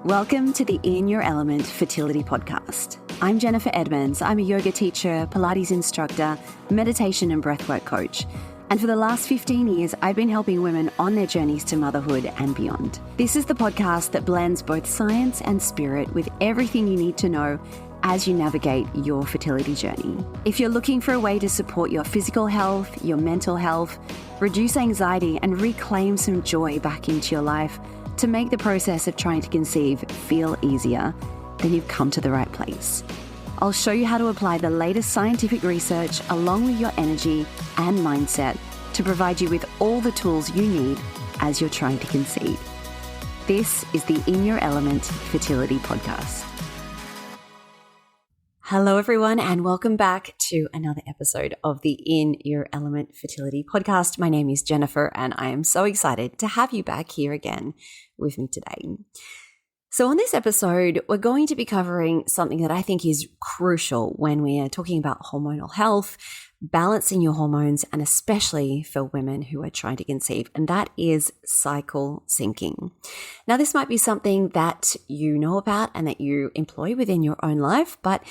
Welcome to the In Your Element Fertility Podcast. I'm Jennifer Edmonds. I'm a yoga teacher, Pilates instructor, meditation and breathwork coach. And for the last 15 years, I've been helping women on their journeys to motherhood and beyond. This is the podcast that blends both science and spirit with everything you need to know as you navigate your fertility journey. If you're looking for a way to support your physical health, your mental health, reduce anxiety, and reclaim some joy back into your life to make the process of trying to conceive feel easier, then you've come to the right place. I'll show you how to apply the latest scientific research along with your energy and mindset to provide you with all the tools you need as you're trying to conceive. This is the In Your Element Fertility Podcast. Hello, everyone, and welcome back to another episode of the In Your Element Fertility Podcast. My name is Jennifer, and I am so excited to have you back here again with me today. So on this episode, we're going to be covering something that I think is crucial when we are talking about hormonal health, balancing your hormones, and especially for women who are trying to conceive, and that is cycle syncing. Now, this might be something that you know about and that you employ within your own life, but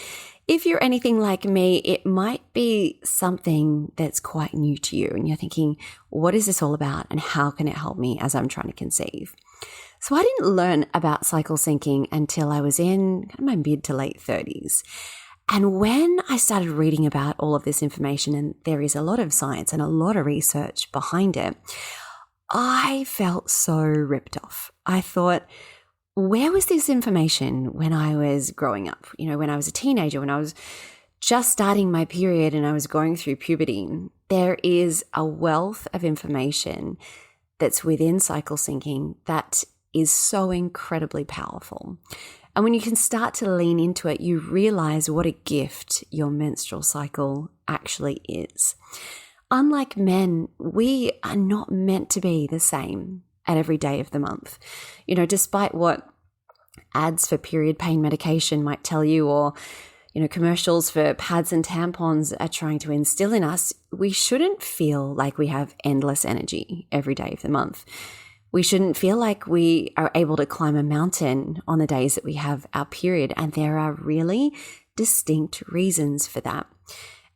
if you're anything like me, it might be something that's quite new to you, and you're thinking, what is this all about and how can it help me as I'm trying to conceive? So I didn't learn about cycle syncing until I was in kind of my mid to late 30s. And when I started reading about all of this information, and there is a lot of science and a lot of research behind it, I felt so ripped off. I thought, where was this information when I was growing up? You know, when I was a teenager, when I was just starting my period and I was going through puberty. There is a wealth of information that's within cycle syncing that is so incredibly powerful. And when you can start to lean into it, you realize what a gift your menstrual cycle actually is. Unlike men, we are not meant to be the same at every day of the month. You know, despite what ads for period pain medication might tell you, or, you know, commercials for pads and tampons are trying to instill in us, we shouldn't feel like we have endless energy every day of the month. We shouldn't feel like we are able to climb a mountain on the days that we have our period, and there are really distinct reasons for that.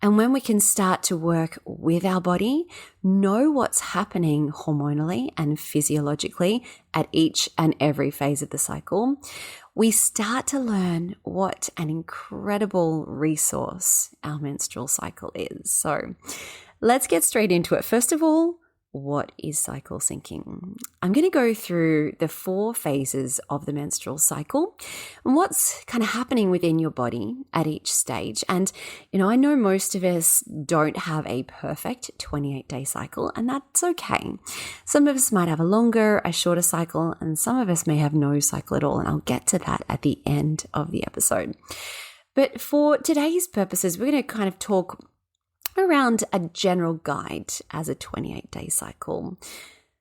And when we can start to work with our body, know what's happening hormonally and physiologically at each and every phase of the cycle, we start to learn what an incredible resource our menstrual cycle is. So let's get straight into it. First of all, what is cycle syncing? I'm going to go through the 4 phases of the menstrual cycle and what's kind of happening within your body at each stage. And, you know, I know most of us don't have a perfect 28-day cycle, and that's okay. Some of us might have a longer, a shorter cycle, and some of us may have no cycle at all. And I'll get to that at the end of the episode. But for today's purposes, we're going to kind of talk around a general guide as a 28-day cycle.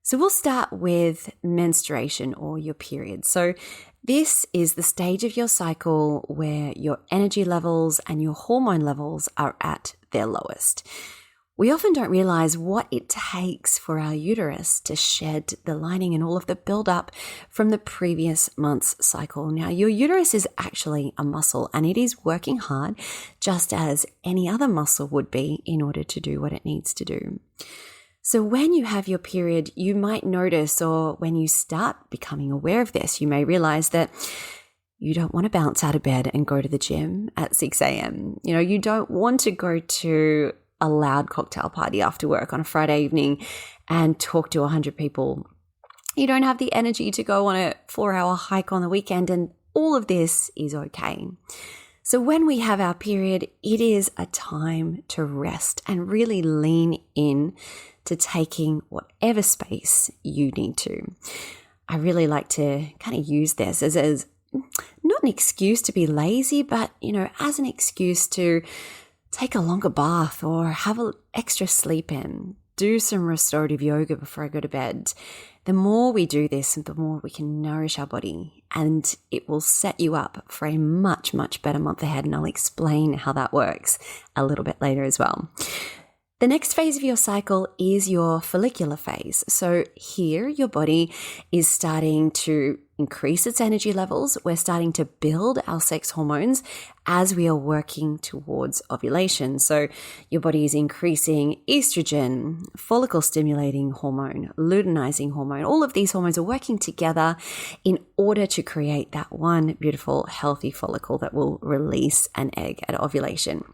So we'll start with menstruation, or your period. So this is the stage of your cycle where your energy levels and your hormone levels are at their lowest. We often don't realize what it takes for our uterus to shed the lining and all of the buildup from the previous month's cycle. Now, your uterus is actually a muscle, and it is working hard just as any other muscle would be in order to do what it needs to do. So when you have your period, you might notice, or when you start becoming aware of this, you may realize that you don't want to bounce out of bed and go to the gym at 6 a.m. You know, you don't want to go to a loud cocktail party after work on a Friday evening and talk to 100 people. You don't have the energy to go on a 4-hour hike on the weekend, and all of this is okay. So when we have our period, it is a time to rest and really lean in to taking whatever space you need to. I really like to kind of use this as not an excuse to be lazy, but, you know, as an excuse to take a longer bath or have an extra sleep in, do some restorative yoga before I go to bed. The more we do this, the more we can nourish our body, and it will set you up for a much, much better month ahead. And I'll explain how that works a little bit later as well. The next phase of your cycle is your follicular phase. So here, your body is starting to increase its energy levels. We're starting to build our sex hormones as we are working towards ovulation. So your body is increasing estrogen, follicle stimulating hormone, luteinizing hormone. All of these hormones are working together in order to create that one beautiful, healthy follicle that will release an egg at ovulation.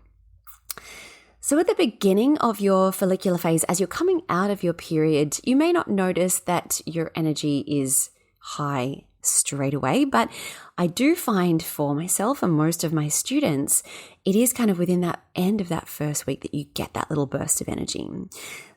So at the beginning of your follicular phase, as you're coming out of your period, you may not notice that your energy is high straight away, but I do find for myself and most of my students, it is kind of within that end of that first week that you get that little burst of energy.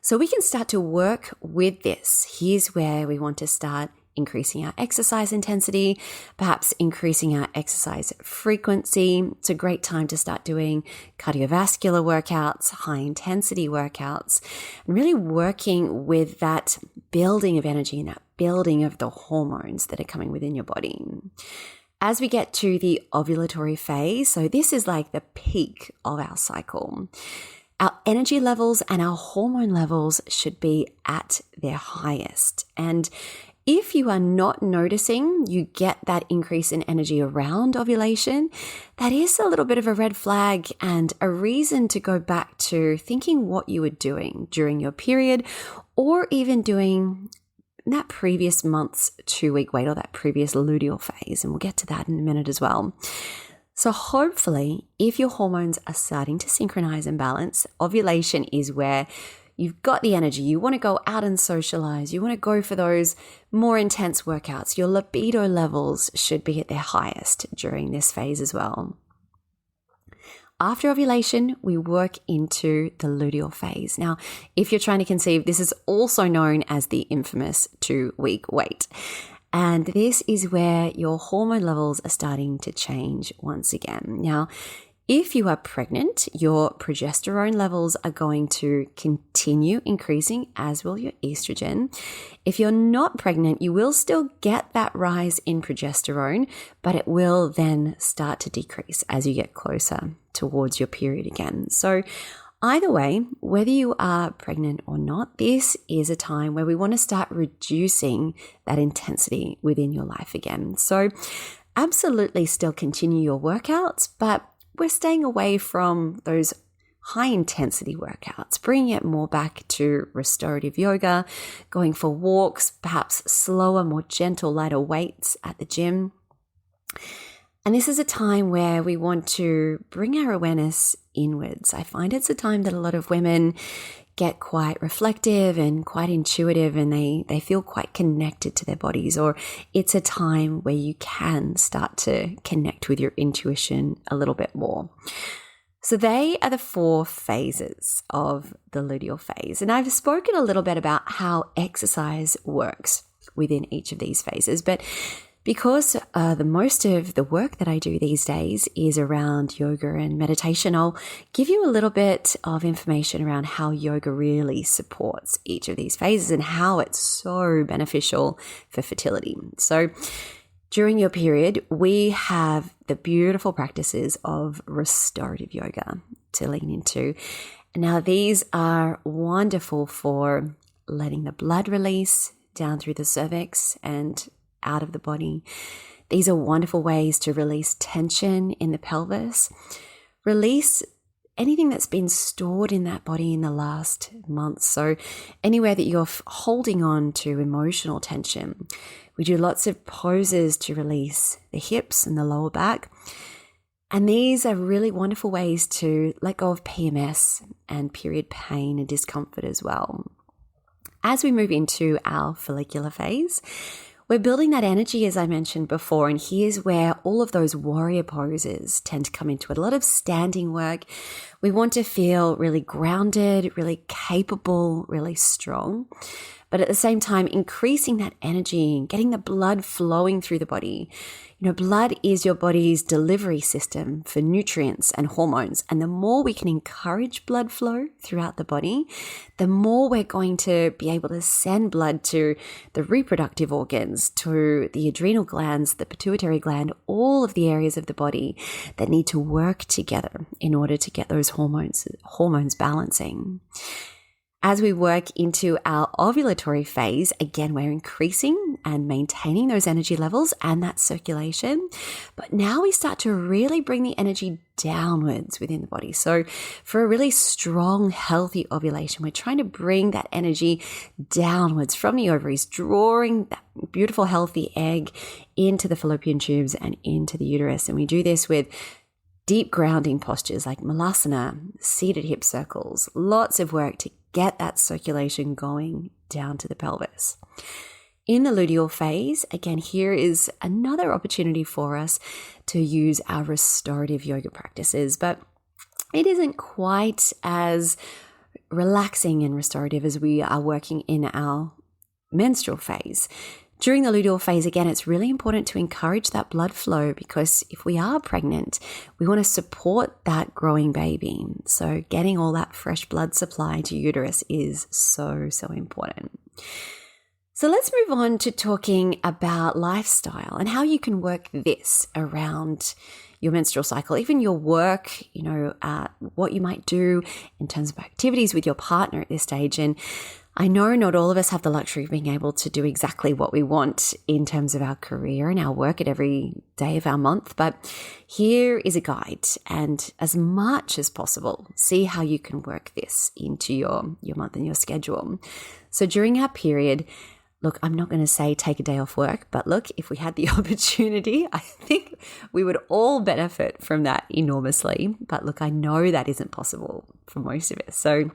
So we can start to work with this. Here's where we want to start increasing our exercise intensity, perhaps increasing our exercise frequency. It's a great time to start doing cardiovascular workouts, high intensity workouts, and really working with that building of energy and that building of the hormones that are coming within your body. As we get to the ovulatory phase, so this is like the peak of our cycle, our energy levels and our hormone levels should be at their highest. And if you are not noticing you get that increase in energy around ovulation, that is a little bit of a red flag and a reason to go back to thinking what you were doing during your period, or even doing that previous month's 2-week wait or that previous luteal phase. And we'll get to that in a minute as well. So hopefully, if your hormones are starting to synchronize and balance, ovulation is where you've got the energy, you want to go out and socialize, you want to go for those more intense workouts. Your libido levels should be at their highest during this phase as well. After ovulation, we work into the luteal phase. Now, if you're trying to conceive, this is also known as the infamous 2-week wait. And this is where your hormone levels are starting to change once again. Now, if you are pregnant, your progesterone levels are going to continue increasing, as will your estrogen. If you're not pregnant, you will still get that rise in progesterone, but it will then start to decrease as you get closer towards your period again. So either way, whether you are pregnant or not, this is a time where we want to start reducing that intensity within your life again. So absolutely still continue your workouts, but we're staying away from those high intensity workouts, bringing it more back to restorative yoga, going for walks, perhaps slower, more gentle, lighter weights at the gym. And this is a time where we want to bring our awareness inwards. I find it's a time that a lot of women get quite reflective and quite intuitive, and they feel quite connected to their bodies, or it's a time where you can start to connect with your intuition a little bit more. So they are the 4 phases of the luteal phase. And I've spoken a little bit about how exercise works within each of these phases, but because the most of the work that I do these days is around yoga and meditation, I'll give you a little bit of information around how yoga really supports each of these phases and how it's so beneficial for fertility. So during your period, we have the beautiful practices of restorative yoga to lean into. Now, these are wonderful for letting the blood release down through the cervix and out of the body. These are wonderful ways to release tension in the pelvis, release anything that's been stored in that body in the last month. So anywhere that you're holding on to emotional tension, we do lots of poses to release the hips and the lower back. And these are really wonderful ways to let go of PMS and period pain and discomfort as well. As we move into our follicular phase, we're building that energy, as I mentioned before, and here's where all of those warrior poses tend to come into it. A lot of standing work. We want to feel really grounded, really capable, really strong, but at the same time, increasing that energy and getting the blood flowing through the body. You know, blood is your body's delivery system for nutrients and hormones. And the more we can encourage blood flow throughout the body, the more we're going to be able to send blood to the reproductive organs, to the adrenal glands, the pituitary gland, all of the areas of the body that need to work together in order to get those hormones balancing. As we work into our ovulatory phase, again, we're increasing and maintaining those energy levels and that circulation. But now we start to really bring the energy downwards within the body. So for a really strong, healthy ovulation, we're trying to bring that energy downwards from the ovaries, drawing that beautiful, healthy egg into the fallopian tubes and into the uterus. And we do this with deep grounding postures like malasana, seated hip circles, lots of work to get that circulation going down to the pelvis. In the luteal phase, again, here is another opportunity for us to use our restorative yoga practices, but it isn't quite as relaxing and restorative as we are working in our menstrual phase. During the luteal phase, again, it's really important to encourage that blood flow because if we are pregnant, we want to support that growing baby. So getting all that fresh blood supply to uterus is so, so important. So let's move on to talking about lifestyle and how you can work this around your menstrual cycle, even your work, what you might do in terms of activities with your partner at this stage. And I know not all of us have the luxury of being able to do exactly what we want in terms of our career and our work at every day of our month, but here is a guide, and as much as possible, see how you can work this into your month and your schedule. So during our period, look, I'm not going to say take a day off work, but look, if we had the opportunity, I think we would all benefit from that enormously. But look, I know that isn't possible for most of us. So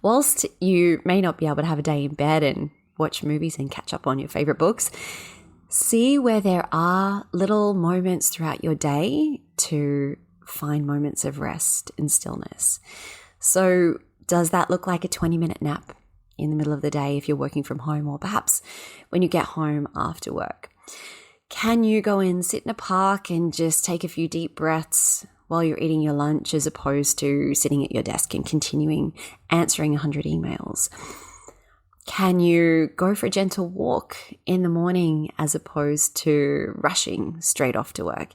whilst you may not be able to have a day in bed and watch movies and catch up on your favorite books, see where there are little moments throughout your day to find moments of rest and stillness. So does that look like a 20-minute nap in the middle of the day if you're working from home, or perhaps when you get home after work? Can you go and sit in a park and just take a few deep breaths while you're eating your lunch as opposed to sitting at your desk and continuing answering 100 emails? Can you go for a gentle walk in the morning as opposed to rushing straight off to work?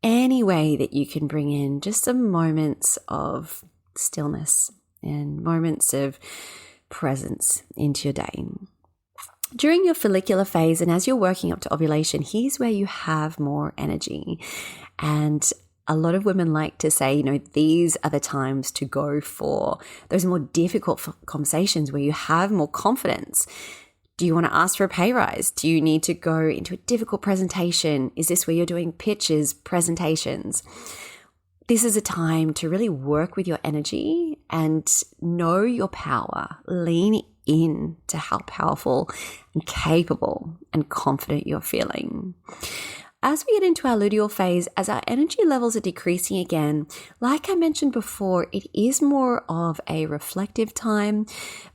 Any way that you can bring in just some moments of stillness and moments of presence into your day. During your follicular phase and as you're working up to ovulation, here's where you have more energy. And a lot of women like to say, these are the times to go for those more difficult conversations where you have more confidence. Do you want to ask for a pay rise? Do you need to go into a difficult presentation? Is this where you're doing pitches, presentations? This is a time to really work with your energy and know your power. Lean in to how powerful and capable and confident you're feeling. As we get into our luteal phase, as our energy levels are decreasing again, like I mentioned before, it is more of a reflective time.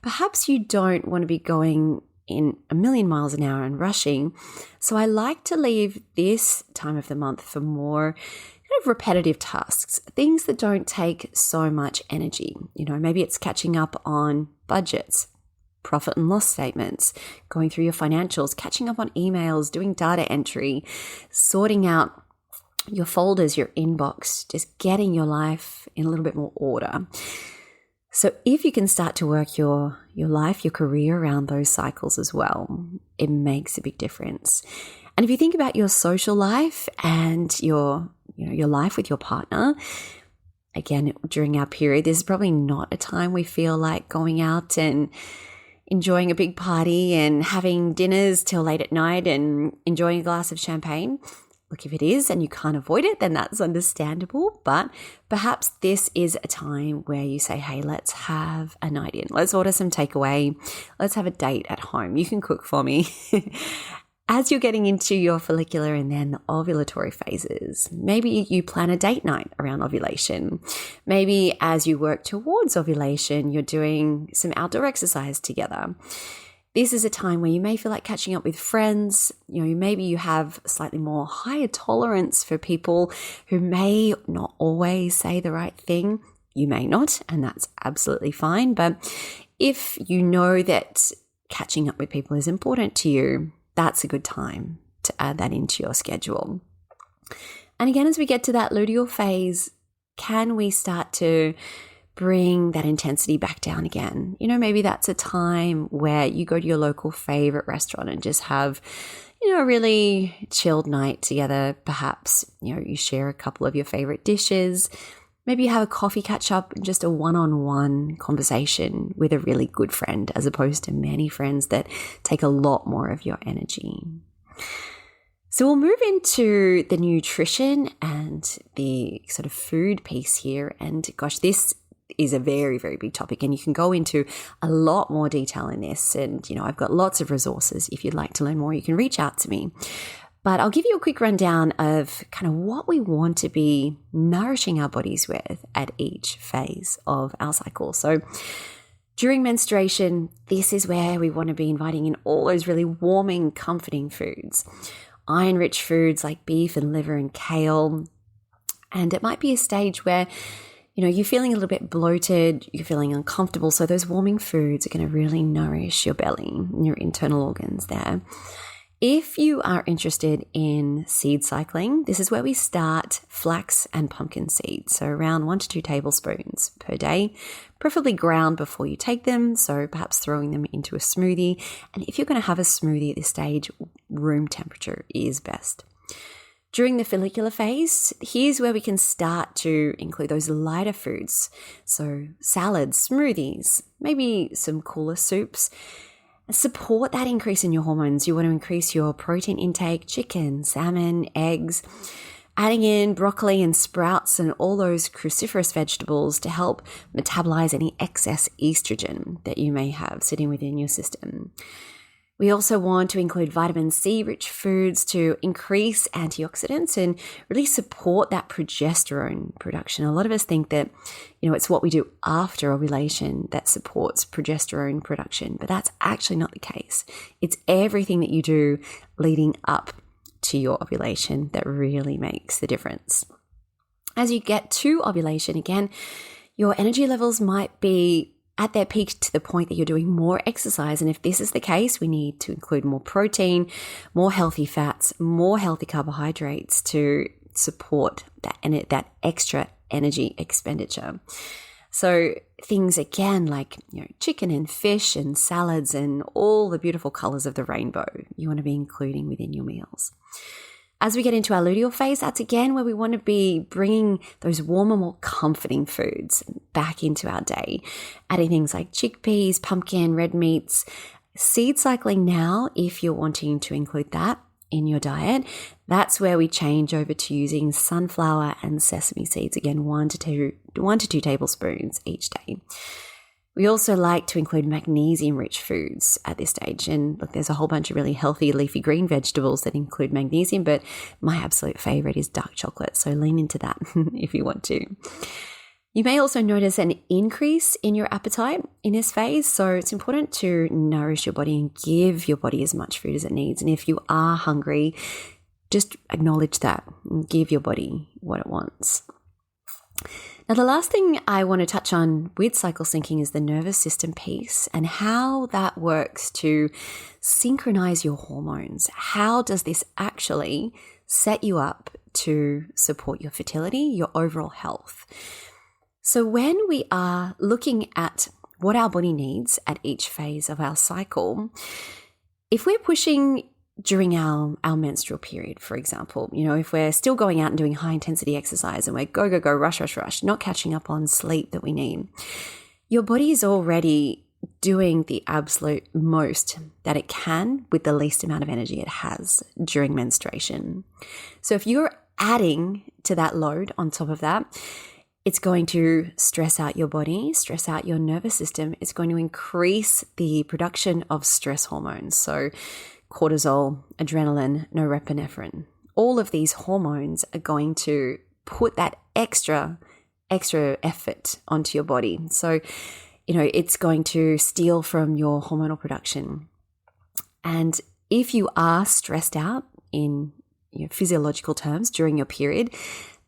Perhaps you don't want to be going in a million miles an hour and rushing. So I like to leave this time of the month for more kind of repetitive tasks, things that don't take so much energy. Maybe it's catching up on budgets, profit and loss statements, going through your financials, catching up on emails, doing data entry, sorting out your folders, your inbox, just getting your life in a little bit more order. So if you can start to work your life, your career around those cycles as well, it makes a big difference. And if you think about your social life and your life with your partner, again, during our period, this is probably not a time we feel like going out and enjoying a big party and having dinners till late at night and enjoying a glass of champagne. Look, if it is and you can't avoid it, then that's understandable. But perhaps this is a time where you say, hey, let's have a night in. Let's order some takeaway. Let's have a date at home. You can cook for me. As you're getting into your follicular and then the ovulatory phases, maybe you plan a date night around ovulation. Maybe as you work towards ovulation, you're doing some outdoor exercise together. This is a time where you may feel like catching up with friends. Maybe you have slightly more higher tolerance for people who may not always say the right thing. You may not, and that's absolutely fine. But if you know that catching up with people is important to you, that's a good time to add that into your schedule. And again, as we get to that luteal phase, can we start to bring that intensity back down again? Maybe that's a time where you go to your local favorite restaurant and just have, a really chilled night together. Perhaps, you share a couple of your favorite dishes. Maybe you have a coffee catch up, just a one-on-one conversation with a really good friend, as opposed to many friends that take a lot more of your energy. So we'll move into the nutrition and the sort of food piece here. And gosh, this is a very, very big topic, and you can go into a lot more detail in this. And, I've got lots of resources. If you'd like to learn more, you can reach out to me. But I'll give you a quick rundown of kind of what we want to be nourishing our bodies with at each phase of our cycle. So during menstruation, this is where we want to be inviting in all those really warming, comforting foods. Iron-rich foods like beef and liver and kale. And it might be a stage where, you're feeling a little bit bloated, you're feeling uncomfortable. So those warming foods are going to really nourish your belly and your internal organs there. If you are interested in seed cycling, this is where we start flax and pumpkin seeds. So around 1 to 2 tablespoons per day, preferably ground before you take them. So perhaps throwing them into a smoothie. And if you're going to have a smoothie at this stage, room temperature is best. During the follicular phase, here's where we can start to include those lighter foods. So salads, smoothies, maybe some cooler soups. Support that increase in your hormones. You want to increase your protein intake, chicken, salmon, eggs, adding in broccoli and sprouts and all those cruciferous vegetables to help metabolize any excess estrogen that you may have sitting within your system. We also want to include vitamin C rich foods to increase antioxidants and really support that progesterone production. A lot of us think that, it's what we do after ovulation that supports progesterone production, but that's actually not the case. It's everything that you do leading up to your ovulation that really makes the difference. As you get to ovulation, again, your energy levels might be at their peak to the point that you're doing more exercise. And if this is the case, we need to include more protein, more healthy fats, more healthy carbohydrates to support that extra energy expenditure. So things again like chicken and fish and salads and all the beautiful colors of the rainbow you want to be including within your meals. As we get into our luteal phase, that's again where we want to be bringing those warmer, more comforting foods back into our day, adding things like chickpeas, pumpkin, red meats, seed cycling now, if you're wanting to include that in your diet. That's where we change over to using sunflower and sesame seeds, again, 1 to 2 tablespoons each day. We also like to include magnesium-rich foods at this stage. And look, there's a whole bunch of really healthy leafy green vegetables that include magnesium, but my absolute favorite is dark chocolate. So lean into that if you want to. You may also notice an increase in your appetite in this phase. So it's important to nourish your body and give your body as much food as it needs. And if you are hungry, just acknowledge that and give your body what it wants. Now, the last thing I want to touch on with cycle syncing is the nervous system piece and how that works to synchronize your hormones. How does this actually set you up to support your fertility, your overall health? So when we are looking at what our body needs at each phase of our cycle, if we're pushing during our menstrual period, for example, if we're still going out and doing high intensity exercise and we're go, rush, not catching up on sleep that we need, your body is already doing the absolute most that it can with the least amount of energy it has during menstruation. So if you're adding to that load on top of that, it's going to stress out your body, stress out your nervous system. It's going to increase the production of stress hormones. So cortisol, adrenaline, norepinephrine. All of these hormones are going to put that extra effort onto your body. So, it's going to steal from your hormonal production. And if you are stressed out in physiological terms during your period,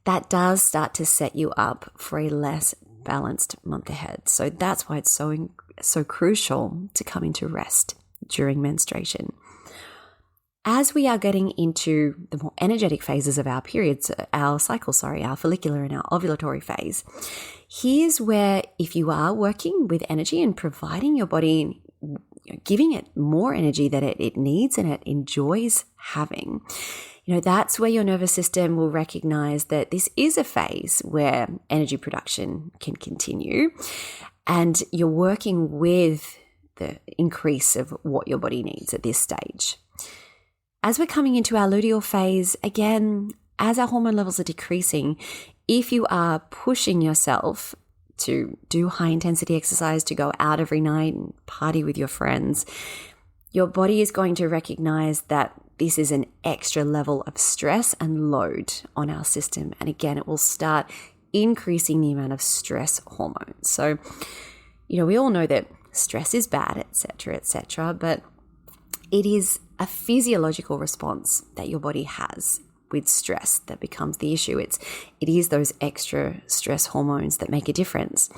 that does start to set you up for a less balanced month ahead. So that's why it's so crucial to come into rest during menstruation. As we are getting into the more energetic phases of our periods, our cycle, our follicular and our ovulatory phase, here's where if you are working with energy and providing your body, giving it more energy that it needs and it enjoys having, that's where your nervous system will recognize that this is a phase where energy production can continue, and you're working with the increase of what your body needs at this stage. As we're coming into our luteal phase, again, as our hormone levels are decreasing, if you are pushing yourself to do high intensity exercise, to go out every night and party with your friends, your body is going to recognize that this is an extra level of stress and load on our system. And again, it will start increasing the amount of stress hormones. So, we all know that stress is bad, etc., but it is a physiological response that your body has with stress that becomes the issue. It is those extra stress hormones that make a difference.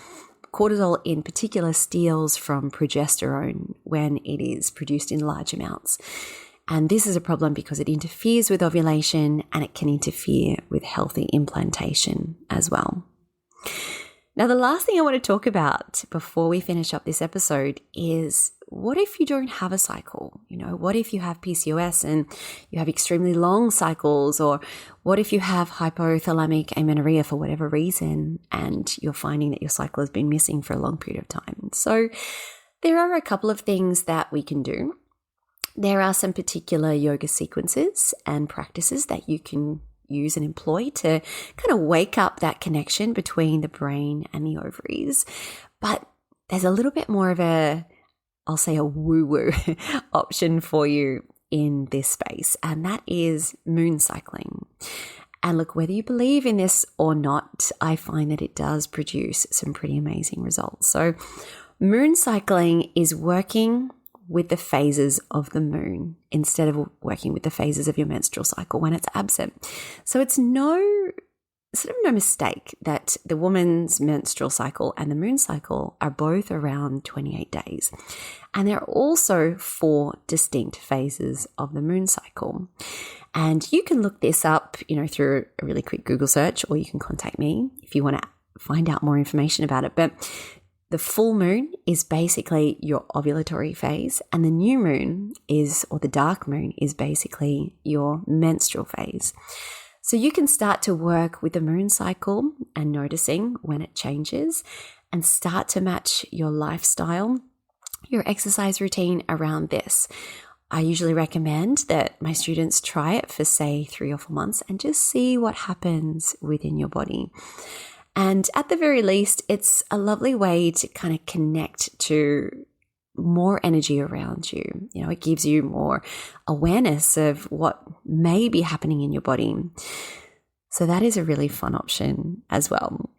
Cortisol in particular steals from progesterone when it is produced in large amounts. And this is a problem because it interferes with ovulation and it can interfere with healthy implantation as well. Now, the last thing I want to talk about before we finish up this episode is, what if you don't have a cycle? What if you have PCOS and you have extremely long cycles? Or what if you have hypothalamic amenorrhea for whatever reason and you're finding that your cycle has been missing for a long period of time? So there are a couple of things that we can do. There are some particular yoga sequences and practices that you can use and employ to kind of wake up that connection between the brain and the ovaries. But there's a little bit more of I'll say a woo-woo option for you in this space, and that is moon cycling. And look, whether you believe in this or not, I find that it does produce some pretty amazing results. So moon cycling is working with the phases of the moon instead of working with the phases of your menstrual cycle when it's absent. So it's no mistake that the woman's menstrual cycle and the moon cycle are both around 28 days. And there are also 4 distinct phases of the moon cycle. And you can look this up, through a really quick Google search, or you can contact me if you want to find out more information about it. But the full moon is basically your ovulatory phase, and the new moon or the dark moon is basically your menstrual phase. So you can start to work with the moon cycle and noticing when it changes and start to match your lifestyle, your exercise routine around this. I usually recommend that my students try it for, say, 3 or 4 months and just see what happens within your body. And at the very least, it's a lovely way to kind of connect to more energy around you. It gives you more awareness of what may be happening in your body. So that is a really fun option as well.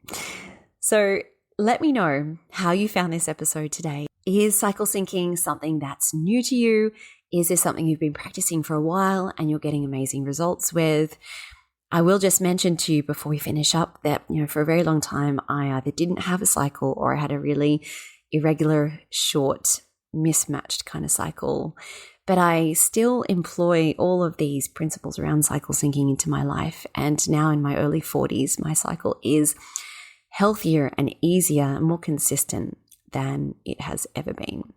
So let me know how you found this episode today. Is cycle syncing something that's new to you? Is this something you've been practicing for a while and you're getting amazing results with? I will just mention to you before we finish up that, for a very long time, I either didn't have a cycle or I had a really irregular, short, mismatched kind of cycle. But I still employ all of these principles around cycle syncing into my life. And now in my early 40s, my cycle is healthier and easier and more consistent than it has ever been.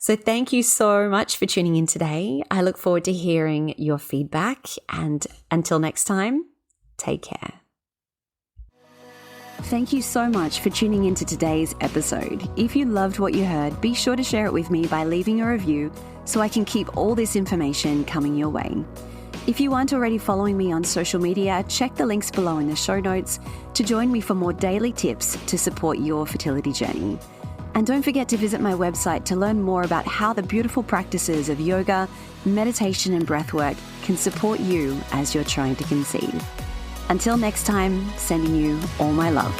So thank you so much for tuning in today. I look forward to hearing your feedback, and until next time, take care. Thank you so much for tuning into today's episode. If you loved what you heard, be sure to share it with me by leaving a review so I can keep all this information coming your way. If you aren't already following me on social media, check the links below in the show notes to join me for more daily tips to support your fertility journey. And don't forget to visit my website to learn more about how the beautiful practices of yoga, meditation, and breathwork can support you as you're trying to conceive. Until next time, sending you all my love.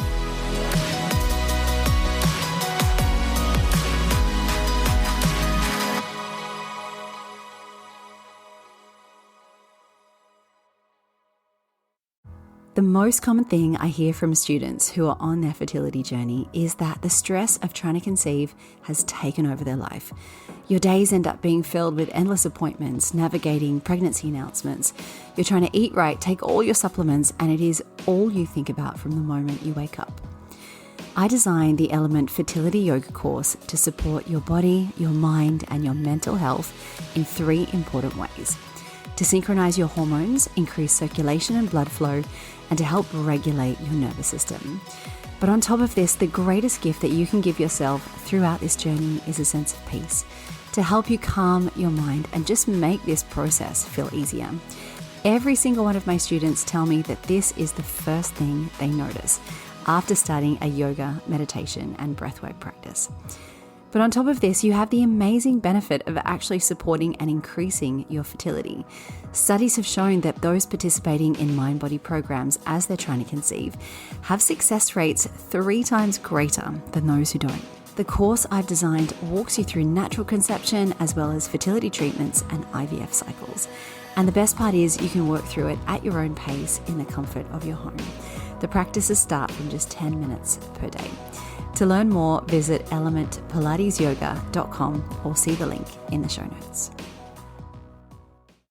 The most common thing I hear from students who are on their fertility journey is that the stress of trying to conceive has taken over their life. Your days end up being filled with endless appointments, navigating pregnancy announcements. You're trying to eat right, take all your supplements, and it is all you think about from the moment you wake up. I designed the Element Fertility Yoga course to support your body, your mind, and your mental health in 3 important ways: to synchronize your hormones, increase circulation and blood flow, and to help regulate your nervous system. But on top of this, the greatest gift that you can give yourself throughout this journey is a sense of peace, to help you calm your mind and just make this process feel easier. Every single one of my students tell me that this is the first thing they notice after starting a yoga, meditation, and breathwork practice. But on top of this, you have the amazing benefit of actually supporting and increasing your fertility. Studies have shown that those participating in Mind-Body programs as they're trying to conceive have success rates 3 times greater than those who don't. The course I've designed walks you through natural conception as well as fertility treatments and IVF cycles. And the best part is you can work through it at your own pace in the comfort of your home. The practices start from just 10 minutes per day. To learn more, visit elementpilatesyoga.com or see the link in the show notes.